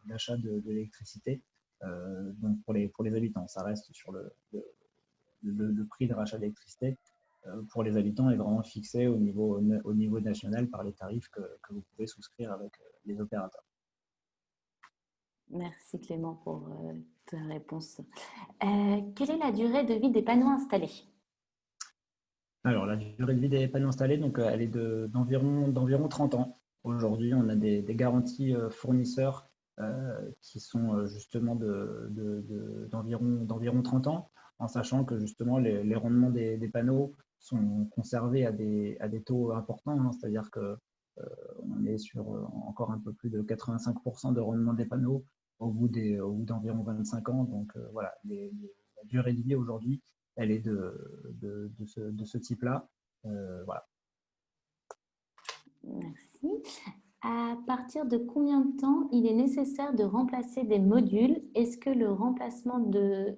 d'achat de l'électricité. Donc pour les habitants, ça reste sur le prix de rachat d'électricité. Pour les habitants est vraiment fixé au niveau national par les tarifs que vous pouvez souscrire avec les opérateurs. Merci Clément pour ta réponse. Quelle est la durée de vie des panneaux installés? Alors, la durée de vie des panneaux installés, donc, elle est d'environ 30 ans. Aujourd'hui, on a des garanties fournisseurs qui sont justement d'environ 30 ans, en sachant que justement les rendements des panneaux sont conservés à des taux importants, c'est-à-dire que on est sur encore un peu plus de 85% de rendement des panneaux au bout d'environ 25 ans. Donc voilà, la durée de vie aujourd'hui, elle est de ce type-là. Voilà. Merci. À partir de combien de temps il est nécessaire de remplacer des modules? Est-ce que le remplacement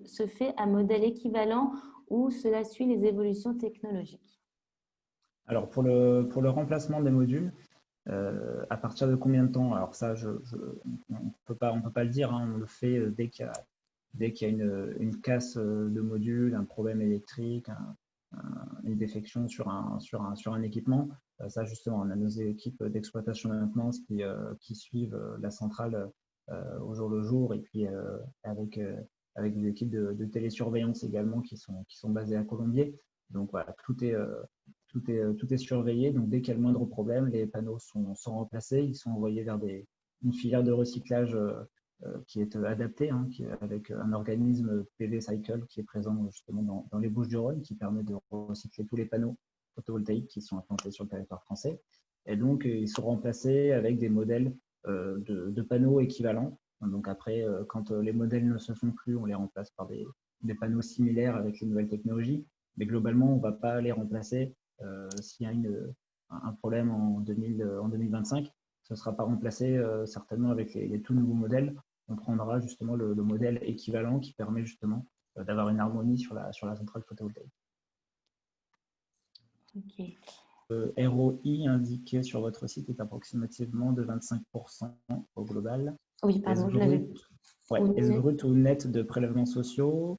se fait à modèle équivalent ou cela suit les évolutions technologiques? Alors, pour le remplacement des modules, à partir de combien de temps? Alors ça, on peut pas le dire. On le fait dès qu'il y a une casse de module, un problème électrique, une défection sur un équipement. Ça, justement, on a nos équipes d'exploitation et maintenance qui suivent la centrale au jour le jour, et puis avec des équipes de télésurveillance également qui sont basées à Colombier. Donc voilà, tout tout est surveillé. Donc, dès qu'il y a le moindre problème, les panneaux sont remplacés. Ils sont envoyés vers une filière de recyclage qui est adaptée, hein, avec un organisme PV Cycle qui est présent justement dans les Bouches-du-Rhône, qui permet de recycler tous les panneaux photovoltaïques qui sont implantés sur le territoire français. Et donc, ils sont remplacés avec des modèles de panneaux équivalents. Donc après, quand les modèles ne se font plus, on les remplace par des panneaux similaires avec les nouvelles technologies. Mais globalement, on ne va pas les remplacer s'il y a un problème en 2025. Ce ne sera pas remplacé certainement avec les tout nouveaux modèles. On prendra justement le modèle équivalent qui permet justement d'avoir une harmonie sur la centrale photovoltaïque. Ok. Le ROI indiqué sur votre site est approximativement de 25% au global. Oui, pardon, je l'avais vu. Est-ce brut ou net de prélèvements sociaux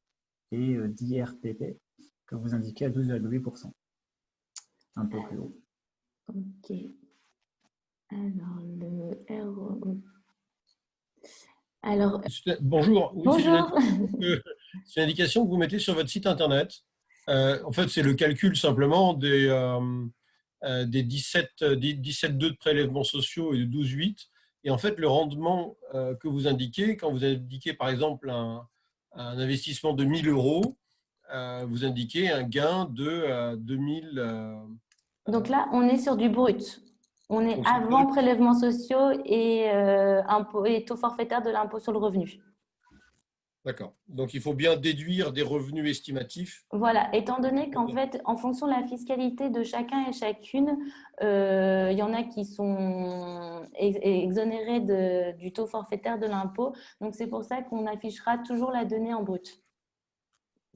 et d'IRPP que vous indiquez à 12,8%. Un peu plus haut. Ok. Alors, le ROI. Alors, bonjour. Oui, bonjour. C'est une indication que vous mettez sur votre site internet. En fait, c'est le calcul simplement des 17,2 de prélèvements sociaux et de 12,8. Et en fait, le rendement que vous indiquez, quand vous indiquez par exemple un investissement de 1 000 euros, vous indiquez un gain de 2000. Donc là, on est sur du brut. On est avant prélèvements sociaux et taux forfaitaire de l'impôt sur le revenu. D'accord. Donc, il faut bien déduire des revenus estimatifs. Voilà. Étant donné qu'en fait, en fonction de la fiscalité de chacun et chacune, il y en a qui sont exonérés du taux forfaitaire de l'impôt. Donc, c'est pour ça qu'on affichera toujours la donnée en brut.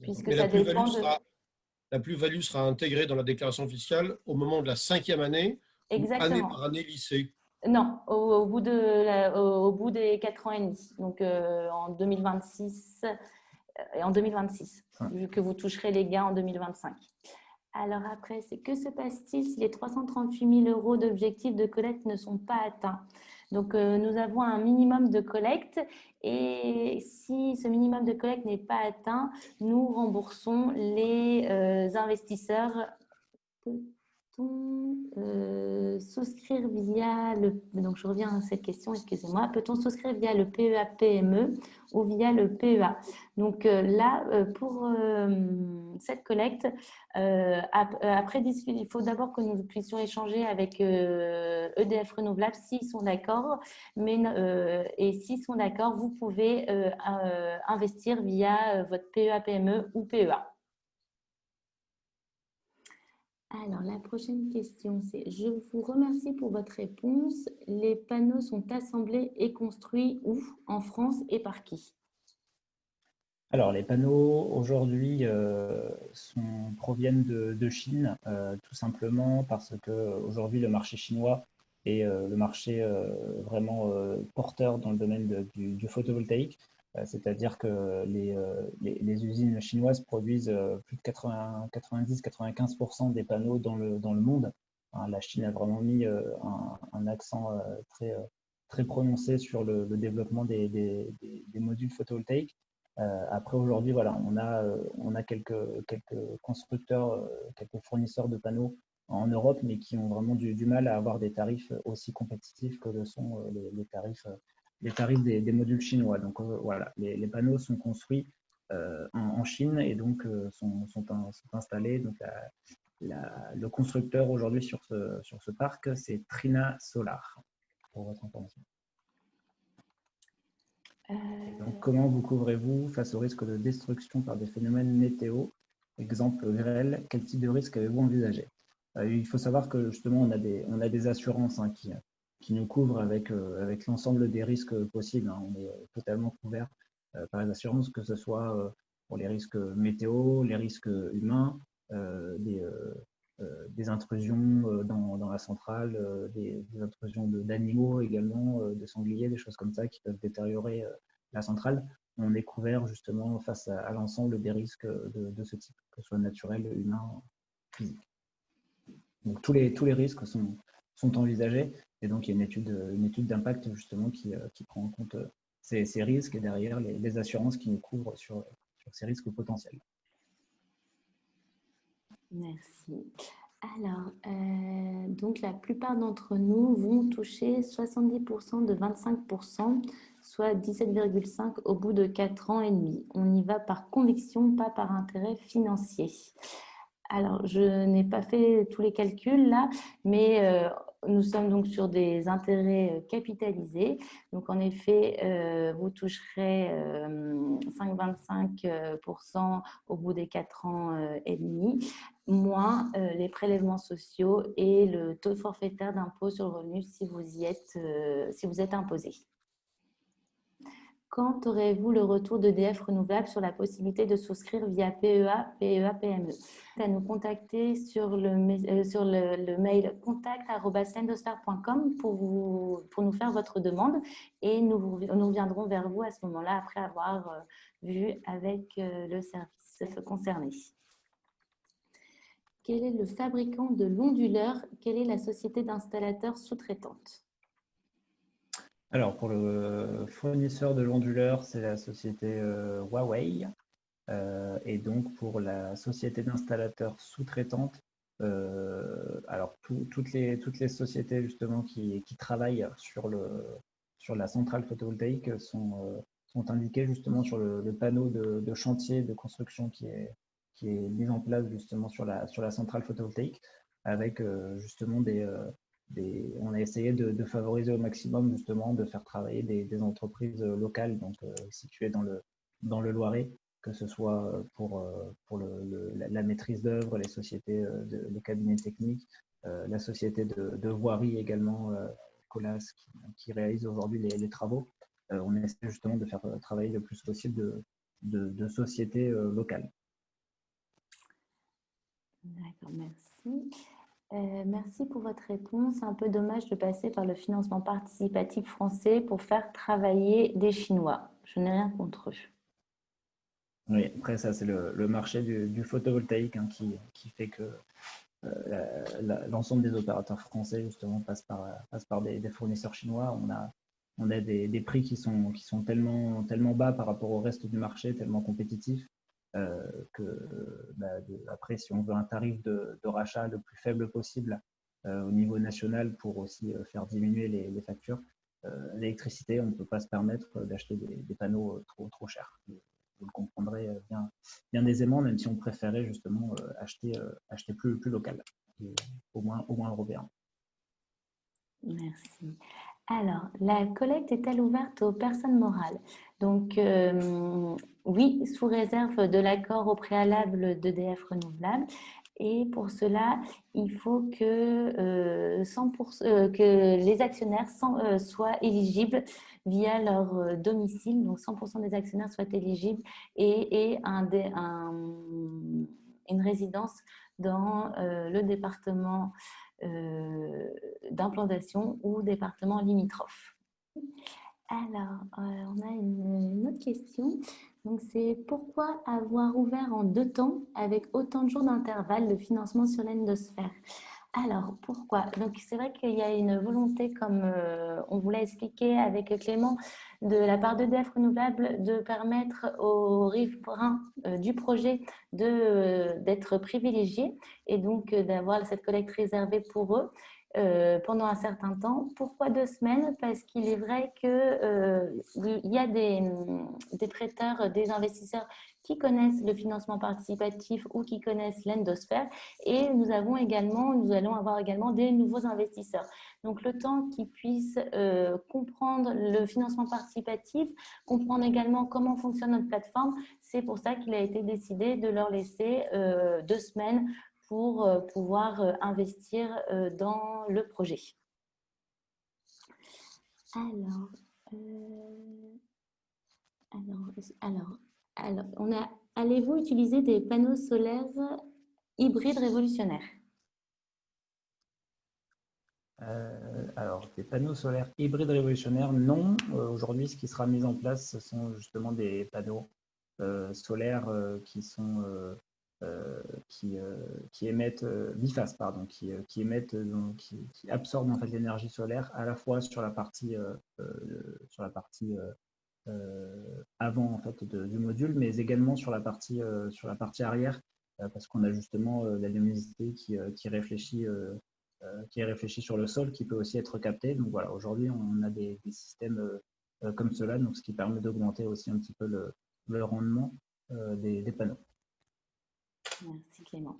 Puisque mais ça dépend la plus-value sera intégrée dans la déclaration fiscale au moment de la 5e année, exactement. Ou année par année lycée. Non, au bout des 4 ans et demi, donc en 2026, vu que vous toucherez les gains en 2025. Alors après, c'est que se passe-t-il si les 338 000 euros d'objectifs de collecte ne sont pas atteints? Donc, nous avons un minimum de collecte et si ce minimum de collecte n'est pas atteint, nous remboursons les investisseurs. Peut-on souscrire via donc je reviens à cette question, excusez-moi, peut-on souscrire via le PEA-PME ou via le PEA? Donc là, pour cette collecte, après, il faut d'abord que nous puissions échanger avec EDF Renouvelables s'ils sont d'accord, et s'ils sont d'accord, vous pouvez investir via votre PEA-PME ou PEA. Alors, la prochaine question, c'est « Je vous remercie pour votre réponse. Les panneaux sont assemblés et construits où? En France et par qui ?» Alors, les panneaux, aujourd'hui, proviennent de Chine, tout simplement parce qu'aujourd'hui, le marché chinois est le marché vraiment porteur dans le domaine du photovoltaïque. C'est-à-dire que les usines chinoises produisent plus de 90-95% des panneaux dans le monde. Hein, la Chine a vraiment mis un accent très prononcé sur le développement des modules photovoltaïques. Après, aujourd'hui, voilà, on a quelques constructeurs, quelques fournisseurs de panneaux en Europe, mais qui ont vraiment du mal à avoir des tarifs aussi compétitifs que le sont les tarifs des modules chinois. Donc voilà, les panneaux sont construits en Chine et donc sont installés. Donc le constructeur aujourd'hui sur ce parc, c'est Trina Solar, pour votre information. Donc, comment vous couvrez-vous face au risque de destruction par des phénomènes météo, exemple grêle? Quel type de risque avez-vous envisagé? Il faut savoir que justement, on a des assurances hein, qui nous couvrent avec l'ensemble des risques possibles. Hein. On est totalement couvert par les assurances, que ce soit pour les risques météo, les risques humains, des intrusions dans la centrale, des intrusions d'animaux également, de sangliers, des choses comme ça qui peuvent détériorer la centrale. On est couvert justement face à l'ensemble des risques de ce type, que ce soit naturel, humain, physique. Donc tous les risques sont envisagés et donc il y a une étude d'impact justement qui prend en compte ces risques et derrière les assurances qui nous couvrent sur ces risques potentiels. Merci. Alors, donc la plupart d'entre nous vont toucher 70% de 25%, soit 17,5 au bout de 4 ans et demi. On y va par conviction, pas par intérêt financier. Alors, je n'ai pas fait tous les calculs là, mais nous sommes donc sur des intérêts capitalisés. Donc, en effet, vous toucherez 5,25% au bout des 4 ans et demi, moins les prélèvements sociaux et le taux forfaitaire d'impôt sur le revenu si vous êtes imposé. Quand aurez-vous le retour d'EDF Renouvelable sur la possibilité de souscrire via PEA, PME? À nous contacter sur le mail contact@lendostar.com pour nous faire votre demande et nous reviendrons vers vous à ce moment-là après avoir vu avec le service concerné. Quel est le fabricant de l'onduleur? Quelle est la société d'installateurs sous-traitante? Alors, pour le fournisseur de l'onduleur, c'est la société Huawei. Et donc, pour la société d'installateurs sous-traitante, alors toutes les sociétés justement qui travaillent sur la centrale photovoltaïque sont indiquées justement sur le panneau de chantier de construction qui est mis en place justement sur la centrale photovoltaïque avec justement on a essayé de favoriser au maximum justement de faire travailler des entreprises locales donc situées dans le Loiret, que ce soit pour la maîtrise d'œuvre, les sociétés, les cabinets techniques, la société de voirie également, Colas, qui réalise aujourd'hui les travaux. On essaie justement de faire travailler le plus possible de sociétés locales. D'accord, merci. Merci pour votre réponse. C'est un peu dommage de passer par le financement participatif français pour faire travailler des Chinois. Je n'ai rien contre eux. Oui, après ça, c'est le marché du photovoltaïque qui fait que l'ensemble des opérateurs français justement passe par des fournisseurs chinois. On a des prix qui sont tellement bas par rapport au reste du marché, tellement compétitifs après, si on veut un tarif de rachat le plus faible possible au niveau national pour aussi faire diminuer les factures, l'électricité, on ne peut pas se permettre d'acheter des panneaux trop chers. Vous le comprendrez bien aisément, même si on préférait justement acheter plus local, au moins européen. Merci. Alors, la collecte est-elle ouverte aux personnes morales? Donc, oui, sous réserve de l'accord au préalable d'EDF Renouvelable. Et pour cela, il faut que, 100%, que les actionnaires soient éligibles via leur domicile. Donc, 100% des actionnaires soient éligibles et une résidence dans le département d'implantation ou département limitrophe. Alors, on a une autre question. Donc, c'est pourquoi avoir ouvert en 2 temps avec autant de jours d'intervalle le financement sur l'endosphère? Alors, pourquoi? Donc, c'est vrai qu'il y a une volonté, comme on vous l'a expliqué avec Clément, de la part d'EDF Renouvelable de permettre aux riverains du projet d'être privilégiés et donc d'avoir cette collecte réservée pour eux. Pendant un certain temps. Pourquoi 2 semaines? Parce qu'il est vrai qu'il y a des prêteurs, des investisseurs qui connaissent le financement participatif ou qui connaissent l'endosphère et nous allons avoir également des nouveaux investisseurs. Donc le temps qu'ils puissent comprendre le financement participatif, comprendre également comment fonctionne notre plateforme, c'est pour ça qu'il a été décidé de leur laisser 2 semaines pour pouvoir investir dans le projet. Allez-vous utiliser des panneaux solaires hybrides révolutionnaires? Alors, des panneaux solaires hybrides révolutionnaires, non. Aujourd'hui, ce qui sera mis en place, ce sont justement des panneaux solaires qui émettent bifaces, pardon, qui absorbent en fait l'énergie solaire à la fois sur la partie avant en fait du module, mais également sur la partie arrière parce qu'on a justement la luminosité qui réfléchit sur le sol, qui peut aussi être captée. Donc voilà, aujourd'hui, on a des systèmes comme cela, donc ce qui permet d'augmenter aussi un petit peu le rendement des panneaux. Merci Clément.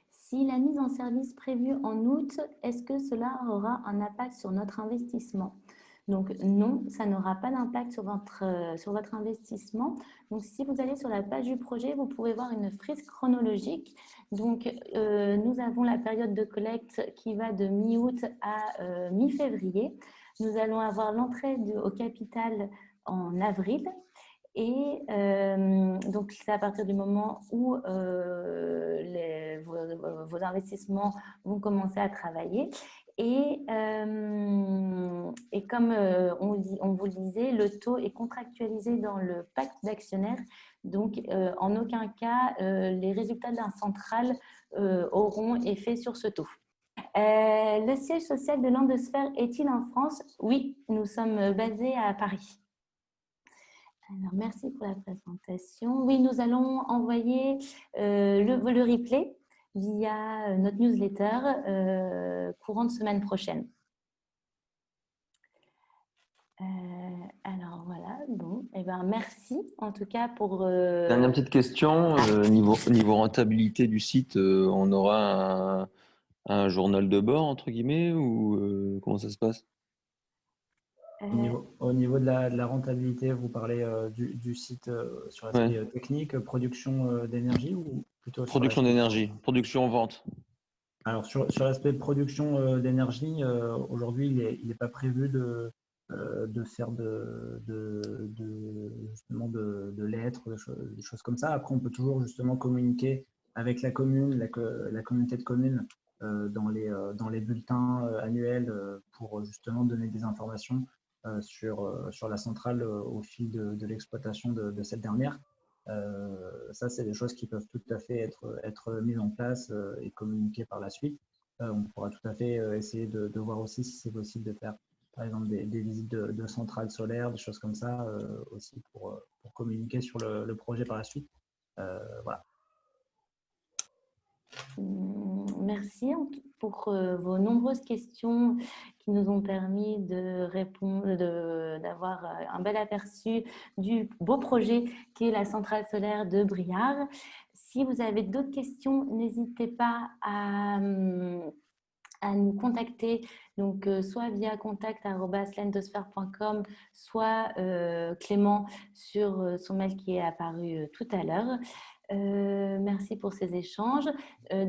Si la mise en service prévue en août, est-ce que cela aura un impact sur notre investissement? Donc non, ça n'aura pas d'impact sur votre investissement. Donc si vous allez sur la page du projet, vous pouvez voir une frise chronologique. Donc nous avons la période de collecte qui va de mi-août à mi-février. Nous allons avoir l'entrée au capital en avril. Et donc, c'est à partir du moment où vos investissements vont commencer à travailler. Et comme on vous le disait, le taux est contractualisé dans le pacte d'actionnaires. Donc, en aucun cas, les résultats d'un central auront effet sur ce taux. Le siège social de Landesfer est-il en France? Oui, nous sommes basés à Paris. Alors, merci pour la présentation. Oui, nous allons envoyer le replay via notre newsletter courant de semaine prochaine. Alors voilà, bon, eh ben, merci en tout cas pour… Dernière petite question, niveau rentabilité du site, on aura un journal de bord, entre guillemets, ou comment ça se passe? Au niveau de la rentabilité, vous parlez du site sur l'aspect technique, production d'énergie ou plutôt production d'énergie, production-vente. Alors sur l'aspect production d'énergie, aujourd'hui, il n'est pas prévu de faire justement de lettres, des choses comme ça. Après, on peut toujours justement communiquer avec la commune, la communauté de communes dans les bulletins annuels pour justement donner des informations sur la centrale au fil de l'exploitation de cette dernière. Ça, c'est des choses qui peuvent tout à fait être mises en place et communiquées par la suite. On pourra tout à fait essayer de voir aussi si c'est possible de faire, par exemple, des visites de centrales solaires, des choses comme ça, aussi pour communiquer sur le projet par la suite. Voilà. Merci pour vos nombreuses questions qui nous ont permis de répondre, d'avoir un bel aperçu du beau projet qui est la centrale solaire de Briare. Si vous avez d'autres questions, n'hésitez pas à nous contacter, donc soit via contact@landosphère.com, soit Clément sur son mail qui est apparu tout à l'heure. Merci pour ces échanges.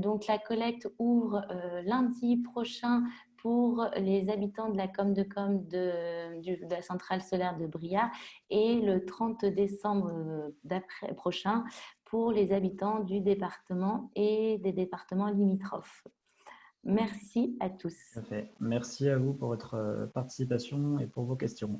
Donc, la collecte ouvre lundi prochain pour les habitants de la com de la centrale solaire de Briare et le 30 décembre prochain pour les habitants du département et des départements limitrophes. Merci à tous. Merci à vous pour votre participation et pour vos questions.